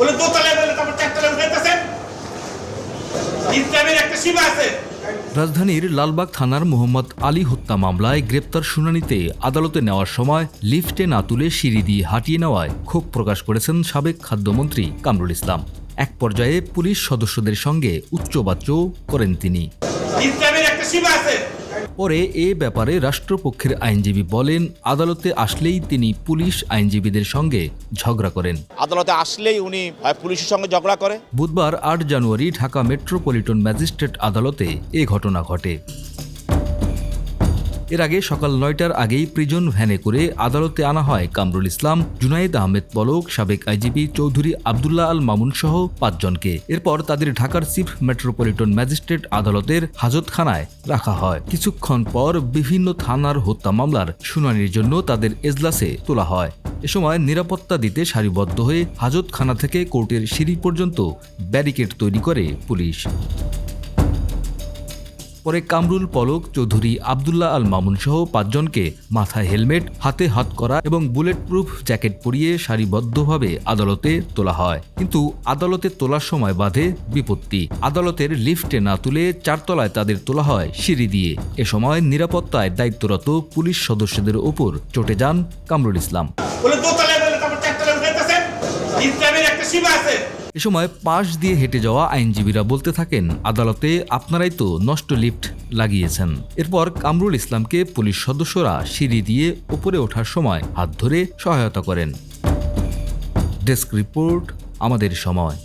বলে দোতলায় বলে তারপর চারতলায় উঠাইতেছেন। ইসলামের একটা সীমা আছে। রাজধানীর লালবাগ থানার মোহাম্মদ আলী হত্যা মামলায় গ্রেপ্তার শুনানিতে আদালতে নেওয়ার সময় লিফটে না তুলে সিঁড়ি দিয়ে হাঁটিয়ে নেওয়ায় ক্ষোভ প্রকাশ করেছেন সাবেক খাদ্যমন্ত্রী কামরুল ইসলাম। এক পর্যায়ে পুলিশ সদস্যদের সঙ্গে উচ্চবাচ্য করেন তিনি। ইসলামের একটা সীমা আছে। পরে এ ব্যাপারে রাষ্ট্রপক্ষের আইনজীবী বলেন, আদালতে আসলেই তিনি পুলিশ আইনজীবীদের সঙ্গে ঝগড়া করেন। আদালতে আসলেই উনি পুলিশের সঙ্গে ঝগড়া করে। বুধবার ৮ জানুয়ারি ঢাকা মেট্রোপলিটন ম্যাজিস্ট্রেট আদালতে এ ঘটনা ঘটে। এর আগে সকাল ৯টার আগেই প্রিজন ভ্যানে করে আদালতে আনা হয় কামরুল ইসলাম, জুনায়েদ আহমেদ পলক, সাবেক আইজিপি চৌধুরী আবদুল্লাহ আল মামুন সহ ৫ জনকে। এরপর তাদের ঢাকার চিফ মেট্রোপলিটন ম্যাজিস্ট্রেট আদালতের হাজতখানায় রাখা হয়। কিছুক্ষণ পর বিভিন্ন থানার হত্যা মামলার শুনানির জন্য তাদের এজলাসে তোলা হয়। এ সময় নিরাপত্তা দিতে সারিবদ্ধ হয়ে হাজতখানা থেকে কোর্টের সিঁড়ি পর্যন্ত ব্যারিকেড তৈরি করে পুলিশ। পরে কামরুল, পলক, চৌধুরী আবদুল্লাহ আল মামুন সহ ৫ জনকে মাথায় হেলমেট, হাতে হাতকড়া এবং বুলেট প্রুফ জ্যাকেট পরিয়ে সারিবদ্ধভাবে আদালতে তোলা হয়। কিন্তু আদালতে তোলার সময় বাধে বিপত্তি। আদালতের লিফটে না তুলে ৪ তলায় তাদের তোলা হয় সিঁড়ি দিয়ে। এ সময় নিরাপত্তায় দায়িত্বরত পুলিশ সদস্যদের ওপর চটে যান কামরুল ইসলাম। বলে দোতলায় বলে তারপর চারতলায় উঠাইতেছেন। ইসলামের একটা সীমা আছে। এ সময় পাশ দিয়ে হেঁটে যাওয়া আইনজীবীরা বলতে থাকেন, আদালতে আপনারাই তো নষ্ট লিফট লাগিয়েছেন। এরপর কামরুল ইসলামকে পুলিশ সদস্যরা সিঁড়ি দিয়ে ওপরে ওঠার সময় হাত ধরে সহায়তা করেন। ডেস্ক রিপোর্ট, আমাদের সময়।